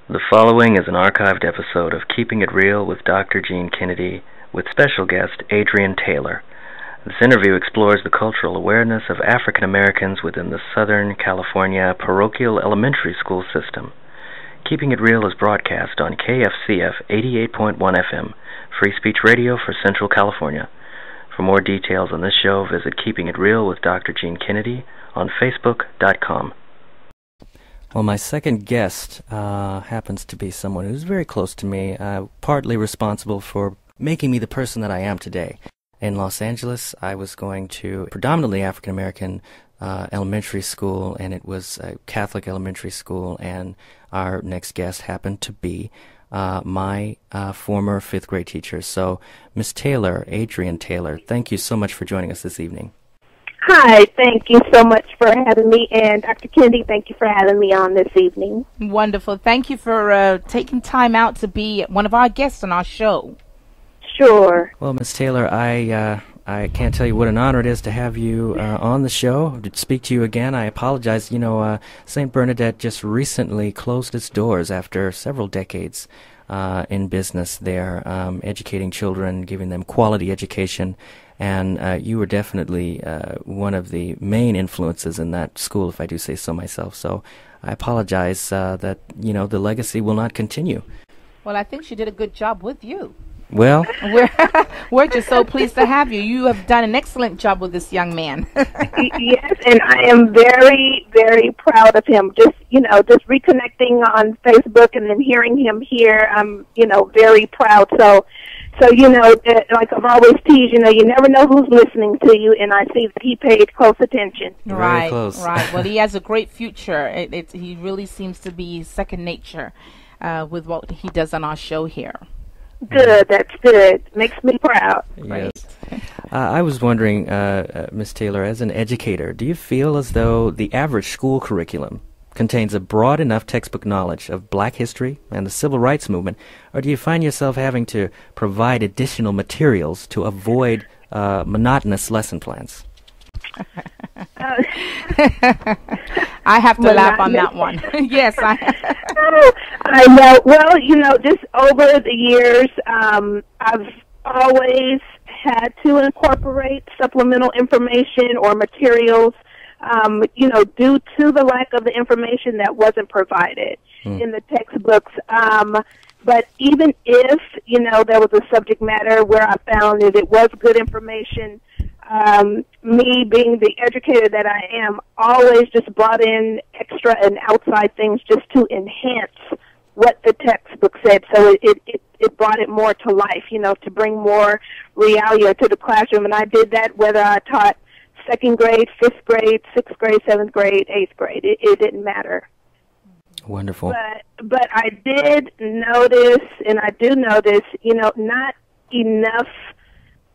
The following is an archived episode of Keeping It Real with Dr. Gene Kennedy with special guest Adrian Taylor. This interview explores the cultural awareness of African Americans within the Southern California Parochial Elementary School System. Keeping It Real is broadcast on KFCF 88.1 FM, Free Speech Radio for Central California. For more details on this show, visit Keeping It Real with Dr. Gene Kennedy on Facebook.com. Well, my second guest happens to be someone who's very close to me, partly responsible for making me the person that I am today. In Los Angeles, I was going to predominantly African-American elementary school, and it was a Catholic elementary school, and our next guest happened to be my former fifth-grade teacher. So, Miss Taylor, Adrian Taylor, thank you so much for joining us this evening. Hi, thank you so much for having me, and Dr. Kennedy, thank you for having me on this evening. Wonderful. Thank you for taking time out to be one of our guests on our show. Sure. Well, Ms. Taylor, I can't tell you what an honor it is to have you on the show, to speak to you again. I apologize. St. Bernadette just recently closed its doors after several decades in business there, educating children, giving them quality education. And you were definitely one of the main influences in that school, if I do say so myself. So I apologize that, the legacy will not continue. Well, I think she did a good job with you. Well, we're just so pleased to have you. You have done an excellent job with this young man. Yes, and I am very, very proud of him. Just reconnecting on Facebook and then hearing him here, I'm, very proud. So, like I've always teased, you never know who's listening to you, and I see that he paid close attention. Very close. Right. Well, he has a great future. He really seems to be second nature with what he does on our show here. Good, that's good. Makes me proud. Yes. I was wondering, Ms. Taylor, as an educator, do you feel as though the average school curriculum contains a broad enough textbook knowledge of Black history and the Civil Rights Movement, or do you find yourself having to provide additional materials to avoid monotonous lesson plans? I have to laugh on that one. Yes, I know. Well, just over the years, I've always had to incorporate supplemental information or materials, due to the lack of the information that wasn't provided in the textbooks. But even if, there was a subject matter where I found that it was good information, me being the educator that I am, always just brought in extra and outside things just to enhance what the textbook said. So it brought it more to life, to bring more realia to the classroom. And I did that whether I taught second grade, fifth grade, sixth grade, seventh grade, eighth grade. It didn't matter. Wonderful. But I did notice, and I do notice, not enough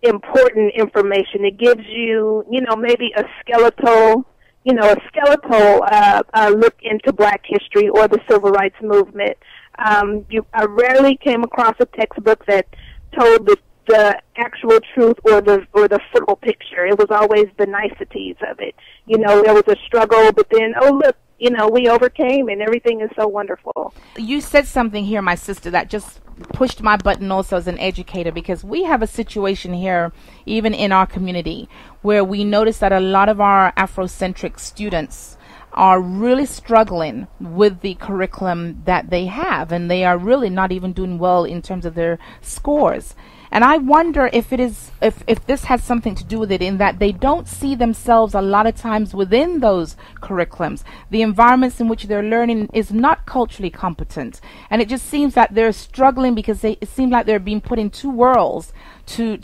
important information. It gives you, maybe a skeletal look into Black history or the Civil Rights Movement. I rarely came across a textbook that told the actual truth or the full picture. It was always the niceties of it. There was a struggle, but then, oh, look, we overcame, and everything is so wonderful. You said something here, my sister, that just pushed my button also as an educator, because we have a situation here, even in our community, where we notice that a lot of our Afrocentric students are really struggling with the curriculum that they have, and they are really not even doing well in terms of their scores. And I wonder if this has something to do with it, in that they don't see themselves a lot of times within those curriculums. The environments in which they're learning is not culturally competent, and it just seems that they're struggling because it seems like they're being put in two worlds to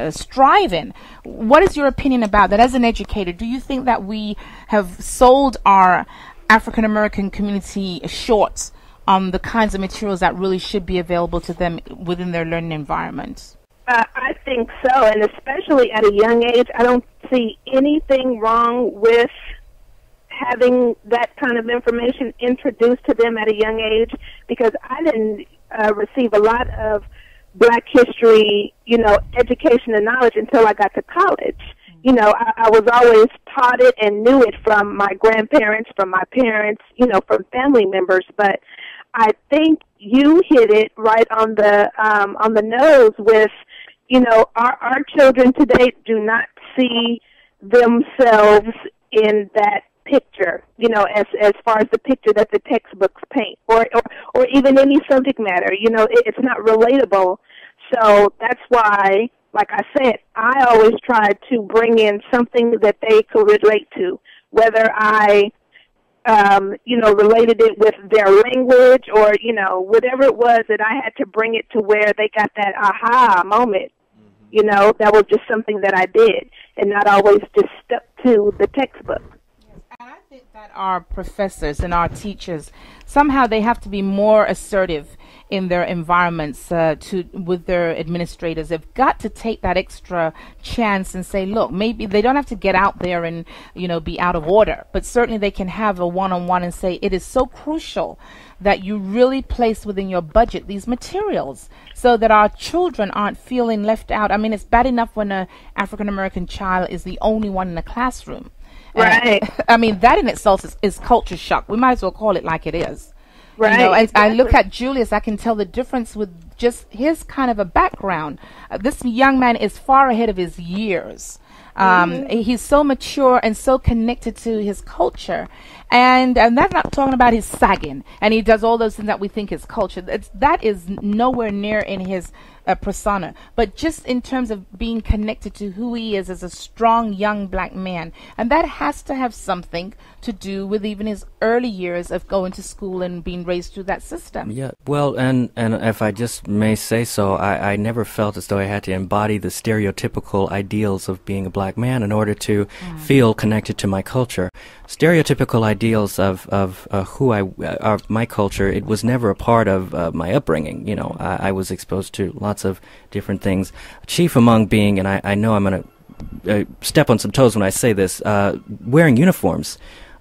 strive in. What is your opinion about that as an educator? Do you think that we have sold our African American community short the kinds of materials that really should be available to them within their learning environment? I think so, and especially at a young age. I don't see anything wrong with having that kind of information introduced to them at a young age, because I didn't receive a lot of Black history, education and knowledge until I got to college. I was always taught it and knew it from my grandparents, from my parents, from family members. But I think you hit it right on the nose with, our children today do not see themselves in that picture, as far as the picture that the textbooks paint, or even any subject matter. It's not relatable. So that's why, like I said, I always tried to bring in something that they could relate to, whether I, related it with their language or, whatever it was, that I had to bring it to where they got that aha moment. That was just something that I did and not always just stuck to the textbook. And I think that our professors and our teachers, somehow they have to be more assertive in their environments with their administrators. They've got to take that extra chance and say, look, maybe they don't have to get out there and, be out of order, but certainly they can have a one-on-one and say, it is so crucial that you really place within your budget these materials so that our children aren't feeling left out. I mean, it's bad enough when an African-American child is the only one in the classroom. Right. I mean, that in itself is culture shock. We might as well call it like it is. Right. Exactly. I look at Julius, I can tell the difference with just his kind of a background. This young man is far ahead of his years. He's so mature and so connected to his culture. And that's not talking about his sagging. And he does all those things that we think is culture. That is nowhere near in his persona. But just in terms of being connected to who he is as a strong young black man. And that has to have something to do with even his early years of going to school and being raised through that system. Yeah, well, and if I just may say so, I never felt as though I had to embody the stereotypical ideals of being a black man in order to feel connected to my culture. Stereotypical ideals of my culture, it was never a part of my upbringing. I was exposed to lots of different things, chief among being, and I know I'm going to step on some toes when I say this, wearing uniforms.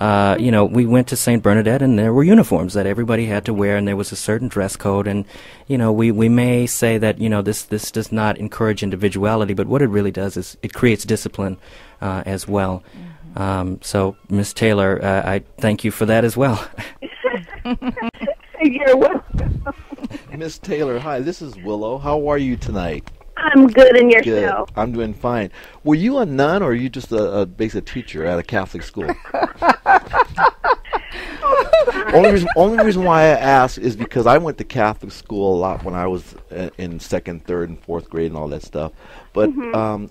We went to St. Bernadette and there were uniforms that everybody had to wear, and there was a certain dress code, and, we may say that, this does not encourage individuality, but what it really does is it creates discipline as well. So, Ms. Taylor, I thank you for that as well. You're welcome. Ms. Taylor, hi, this is Willow. How are you tonight? I'm good, and yourself? Good. I'm doing fine. Were you a nun, or are you just a basic teacher at a Catholic school? Only reason why I ask is because I went to Catholic school a lot when I was in second, third, and fourth grade and all that stuff. But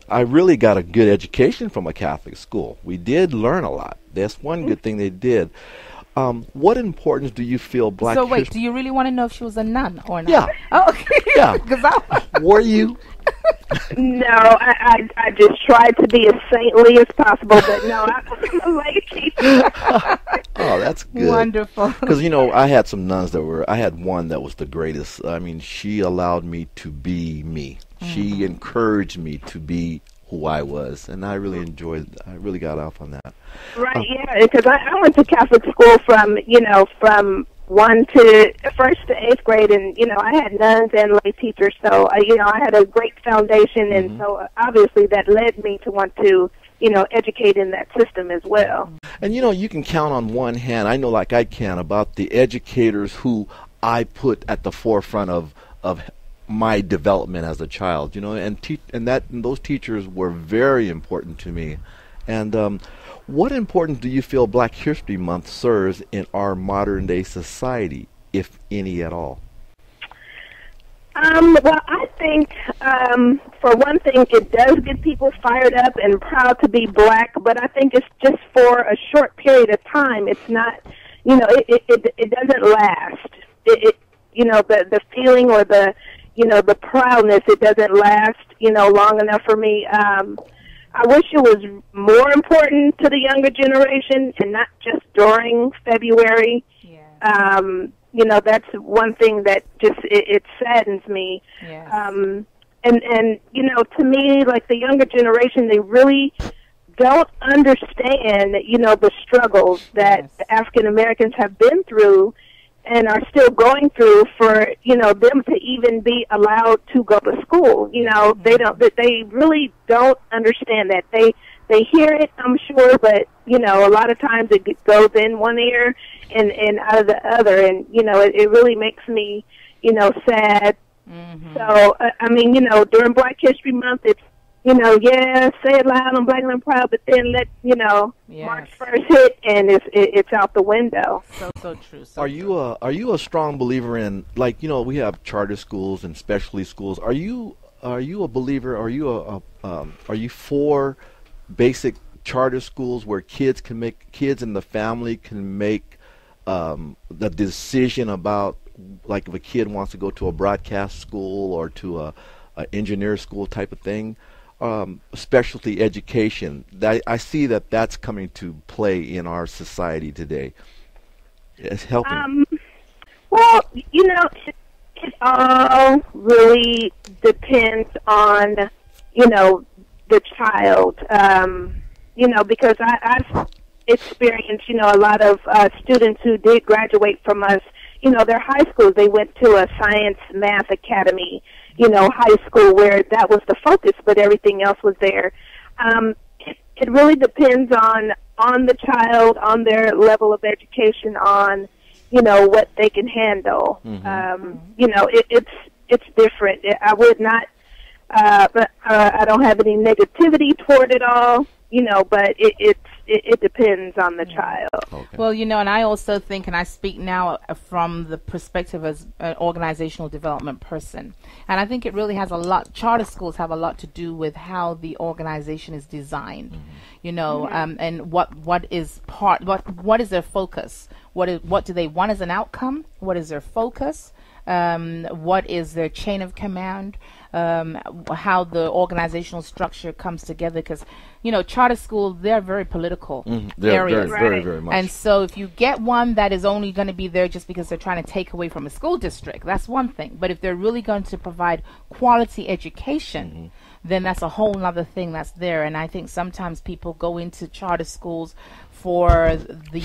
I really got a good education from a Catholic school. We did learn a lot. That's one good thing they did. What importance do you feel black So wait, do you really want to know if she was a nun or not? Yeah. Oh, okay. Yeah. Were you? No, I just tried to be as saintly as possible, but no, I'm a lady. Oh, that's good. Wonderful. Because, I had some nuns I had one that was the greatest. I mean, she allowed me to be me. She encouraged me to be who I was, and I really got off on that. Right, yeah, because I went to Catholic school from 1st to 8th grade, and I had nuns and lay teachers, so I had a great foundation, and so obviously that led me to want to educate in that system as well. And you can count on one hand, I know like I can, about the educators who I put at the forefront of my development as a child, and those teachers were very important to me. And what importance do you feel Black History Month serves in our modern day society, if any at all? Well, I think, for one thing, it does get people fired up and proud to be black, but I think it's just for a short period of time. It's not, it doesn't last. The feeling or the proudness, it doesn't last, long enough for me. I wish it was more important to the younger generation and not just during February. Yeah. That's one thing that just, it saddens me. Yes. And to me, like the younger generation, they really don't understand, the struggles that the African Americans have been through and are still going through for, them to even be allowed to go to school. They really don't understand that. they hear it, I'm sure, but, you know, a lot of times it goes in one ear and out of the other. And, you know, it really makes me, you know, sad. Mm-hmm. So, I mean, you know, during Black History Month, it's, you know, yeah, say it loud, I'm Black and I'm proud, but then let, you know, yes. March 1st hit and it's out the window. So true. So are you a strong believer in, like, you know, we have charter schools and specialty schools. Are you a believer? Are you for basic charter schools where kids in the family can make the decision about, like, if a kid wants to go to a broadcast school or to a engineer school type of thing? Specialty education. I see that's coming to play in our society today. It's helping. Well, you know, it all really depends on, you know, the child. You know, because I've experienced, you know, a lot of students who did graduate from us. You know, their high schools, they went to a science math academy, you know, high school where that was the focus, but everything else was there. It really depends on the child, on their level of education, on, you know, what they can handle. Mm-hmm. You know, it's different. I would not, but I don't have any negativity toward it all, you know, but it depends on the child. Okay. Well, you know, and I also think, and I speak now from the perspective as an organizational development person, and I think it really has a lot, charter schools have a lot to do with how the organization is designed, mm-hmm. you know, mm-hmm. And what is their focus? What do they want as an outcome? What is their focus? What is their chain of command? How the organizational structure comes together, because, you know, charter schools, they're very political areas. Very much. And so if you get one that is only going to be there just because they're trying to take away from a school district, that's one thing. But if they're really going to provide quality education, mm-hmm. then that's a whole other thing that's there. And I think sometimes people go into charter schools for the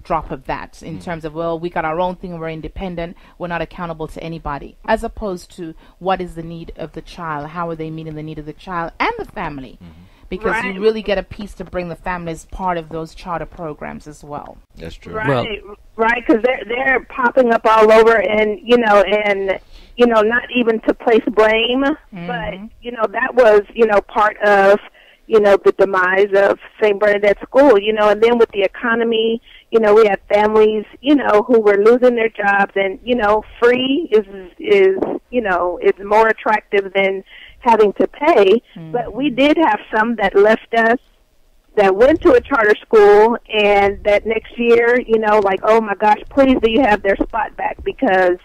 drop of that in terms of, well, we got our own thing, we're independent, we're not accountable to anybody, as opposed to what is the need of the child, how are they meeting the need of the child and the family, mm-hmm. because right. you really get a piece to bring the family as part of those charter programs as well. That's true. Right, because they're popping up all over, and you know, not even to place blame, mm-hmm. but you know, that was, you know, part of, you know, the demise of St. Bernadette School, you know, and then with the economy, you know, we have families, you know, who were losing their jobs, and, you know, free is you know, is more attractive than having to pay. Mm-hmm. But we did have some that left us, that went to a charter school, and that next year, you know, like, oh my gosh, please do you have their spot back, because,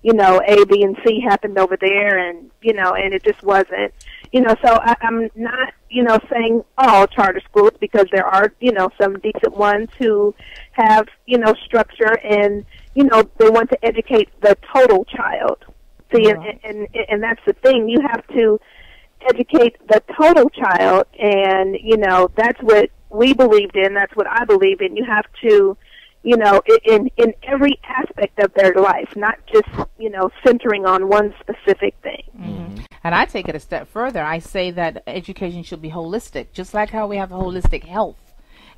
you know, A, B, and C happened over there, and, you know, and it just wasn't. You know, so I'm not, you know, saying all charter schools, because there are, you know, some decent ones who have, you know, structure, and, you know, they want to educate the total child. See, and that's the thing. You have to educate the total child, and, you know, that's what we believed in. That's what I believe in. You have to, you know, in every aspect of their life, not just, you know, centering on one specific thing. Mm-hmm. And I take it a step further. I say that education should be holistic, just like how we have holistic health.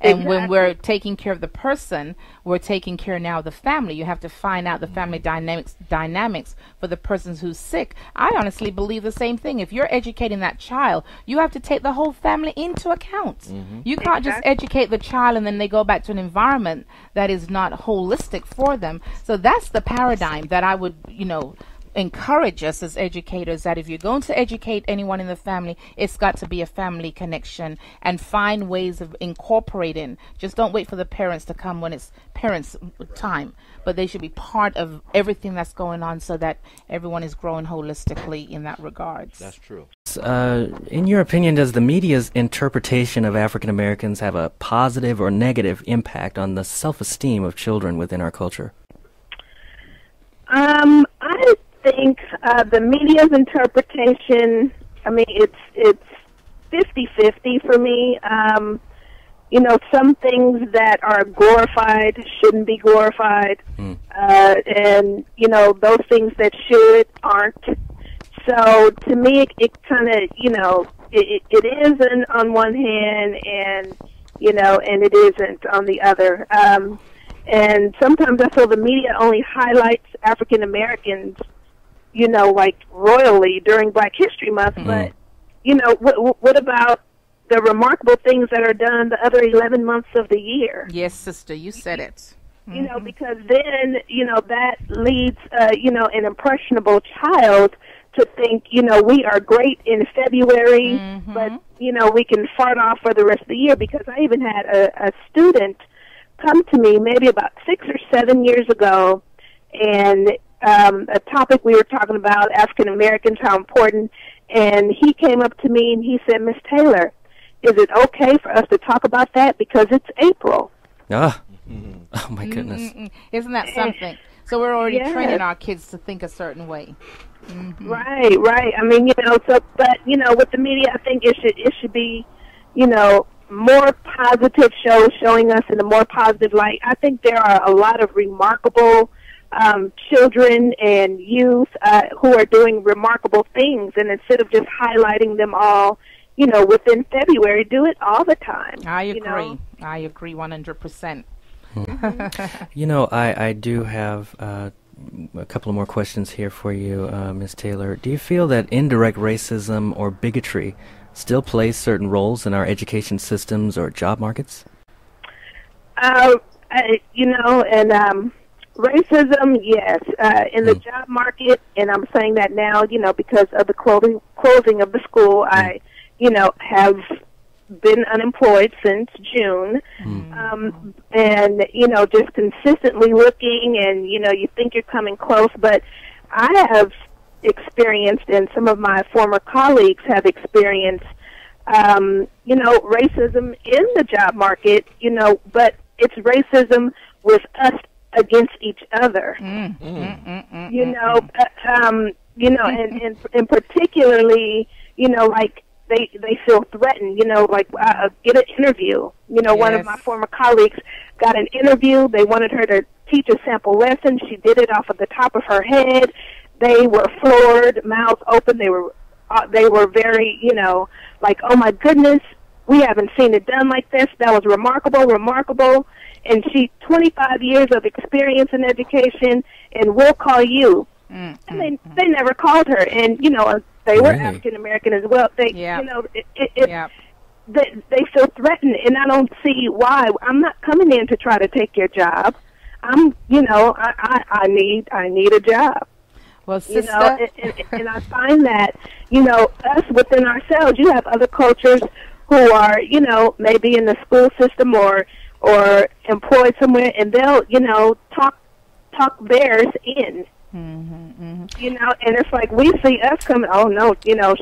And exactly. when we're taking care of the person, we're taking care now of the family. You have to find out the family dynamics for the person who's sick. I honestly believe the same thing. If you're educating that child, you have to take the whole family into account. Mm-hmm. You can't just educate the child and then they go back to an environment that is not holistic for them. So that's the paradigm that I would, you know, encourage us as educators, that if you're going to educate anyone in the family, it's got to be a family connection, and find ways of incorporating. Just don't wait for the parents to come when it's parents' time, but they should be part of everything that's going on, so that everyone is growing holistically in that regard. That's true. In your opinion, does the media's interpretation of African Americans have a positive or negative impact on the self-esteem of children within our culture? I think the media's interpretation, I mean, it's 50-50 for me. You know, some things that are glorified shouldn't be glorified, and, you know, those things that should aren't. So to me, it kind of, you know, it isn't on one hand, and and it isn't on the other. And sometimes I feel the media only highlights African Americans, like royally during Black History Month. But what about the remarkable things that are done the other 11 months of the year? Yes, sister, you said it. Because then, that leads, an impressionable child to think, we are great in February, but, we can fart off for the rest of the year. Because I even had a student come to me maybe about 6 or 7 years ago, and a topic we were talking about, African Americans, how important, and he came up to me and he said, Miss Taylor, is it okay for us to talk about that because it's April? Oh my goodness. Isn't that something? So we're already training our kids to think a certain way. Right. I mean, but with the media, I think it should be, more positive shows showing us in a more positive light. I think there are a lot of remarkable children and youth who are doing remarkable things, and instead of just highlighting them all, within February, do it all the time. I agree. I agree 100%. I do have a couple of more questions here for you, Ms. Taylor. Do you feel that indirect racism or bigotry still plays certain roles in our education systems or job markets? Racism, yes. In the job market, and I'm saying that now, because of the closing of the school, I, have been unemployed since June, and, just consistently looking, and, you think you're coming close, but I have experienced, and some of my former colleagues have experienced, racism in the job market, but it's racism with us against each other. And particularly, like they feel threatened, get an interview. One of my former colleagues got an interview. They wanted her to teach a sample lesson. She did it off of the top of her head. They were floored, mouths open. They were very, like, oh my goodness, we haven't seen it done like this. That was remarkable. And she, 25 years of experience in education, and we'll call you. And they never called her. And, they were African American as well. They, they feel threatened, and I don't see why. I'm not coming in to try to take your job. I need a job. Well, sister, and I find that, us within ourselves, you have other cultures who are, maybe in the school system or employed somewhere, and they'll, talk theirs in. And it's like we see us coming, oh no,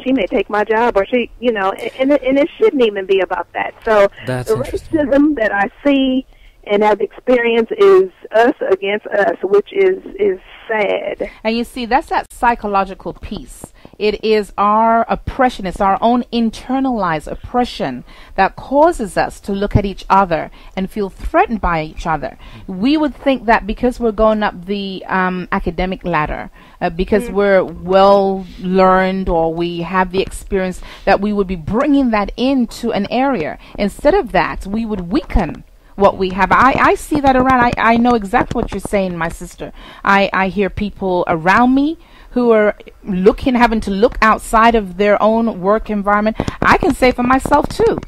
she may take my job, or she, and it shouldn't even be about that. So that's the racism that I see and have experienced is us against us, which is sad. And you see, that's that psychological piece. It is our oppression. It's our own internalized oppression that causes us to look at each other and feel threatened by each other. We would think that because we're going up the academic ladder, because we're well learned or we have the experience, that we would be bringing that into an area. Instead of that, we would weaken what we have. I see that around. I know exactly what you're saying, my sister. I hear people around me who are having to look outside of their own work environment. I can say for myself too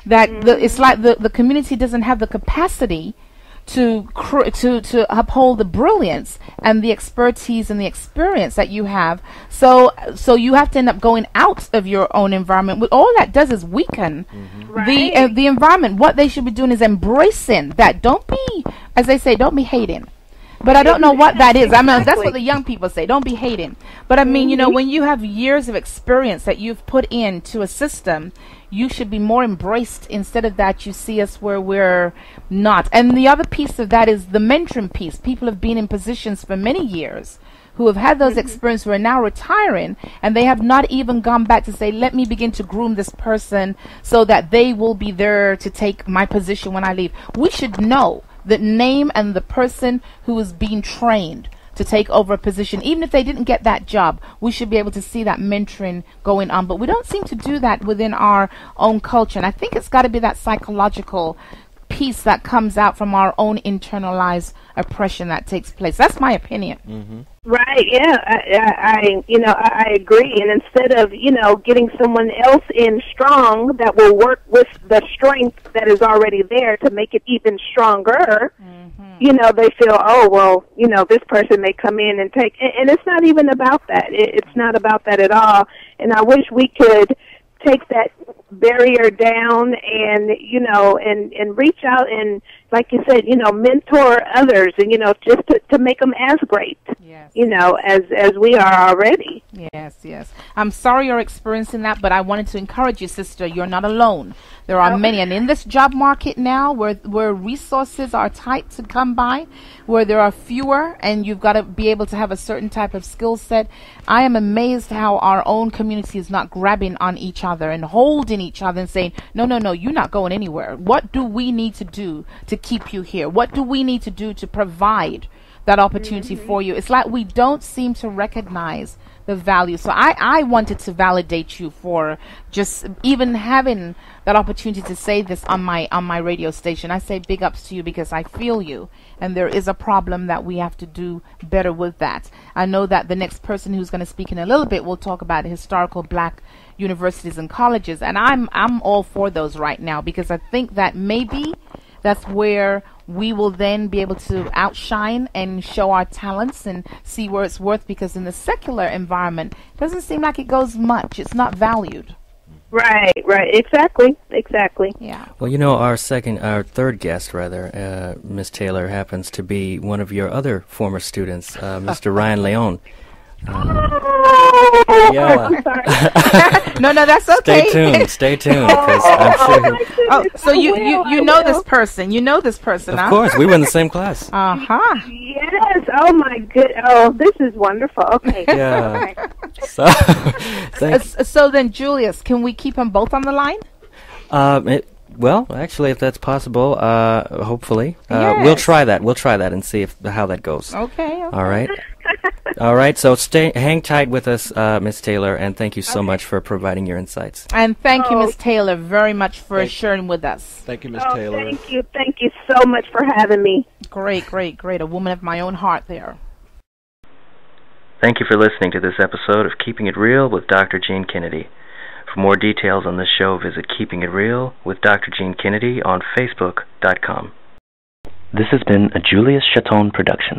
that it's like the community doesn't have the capacity to uphold the brilliance and the expertise and the experience that you have. So you have to end up going out of your own environment. All that does is weaken the environment. What they should be doing is embracing that. Don't be, as they say, don't be hating. But I don't know what that is. I mean, that's what the young people say. Don't be hating. But I mean, when you have years of experience that you've put into a system, you should be more embraced. Instead of that, you see us where we're not. And the other piece of that is the mentoring piece. People have been in positions for many years who have had those experiences, who are now retiring, and they have not even gone back to say, let me begin to groom this person so that they will be there to take my position when I leave. We should know the name and the person who is being trained to take over a position. Even if they didn't get that job, we should be able to see that mentoring going on. But we don't seem to do that within our own culture. And I think it's got to be that psychological piece that comes out from our own internalized oppression that takes place. That's my opinion. Mm-hmm. Right, yeah, I agree. And instead of, getting someone else in strong that will work with the strength that is already there to make it even stronger, they feel, oh, well, this person may come in and take, and it's not even about that. It's not about that at all. And I wish we could take that barrier down and and reach out and, like you said, mentor others and just to make them as great, yes, as we are already. Yes. I'm sorry you're experiencing that, but I wanted to encourage you, sister. You're not alone. There are many, and in this job market now, where resources are tight to come by, where there are fewer, and you've got to be able to have a certain type of skill set. I am amazed how our own community is not grabbing on each other and holding each other and saying, no, you're not going anywhere. What do we need to do to keep you here? What do we need to do to provide that opportunity for you? It's like we don't seem to recognize the value. So I wanted to validate you for just even having that opportunity to say this on my radio station. I say big ups to you because I feel you, and there is a problem that we have to do better with that. I know that the next person who's going to speak in a little bit will talk about historical black universities and colleges, and I'm all for those right now, because I think that maybe that's where we will then be able to outshine and show our talents and see where it's worth, because in the secular environment, it doesn't seem like it goes much. It's not valued. Right. Exactly. Yeah. Well, our third guest, Miss Taylor, happens to be one of your other former students, Mr. Ryan Leon. Yeah. I'm sorry. No, that's okay. Stay tuned, because I'm sure. So you know this person. You know this person, Of course, we were in the same class. Yes. Oh my good. Oh, this is wonderful. Okay. Yeah. So then, Julius, can we keep them both on the line? Well, actually, if that's possible, hopefully, Yes. we'll try that and see how that goes. Okay. All right. So hang tight with us, Miss Taylor, and thank you so much for providing your insights. And thank you, Miss Taylor, very much for sharing with us. Thank you, Miss Taylor. Thank you so much for having me. Great. A woman of my own heart there. Thank you for listening to this episode of Keeping It Real with Dr. Gene Kennedy. For more details on this show, visit Keeping It Real with Dr. Gene Kennedy on Facebook.com. This has been a Julius Chatton production.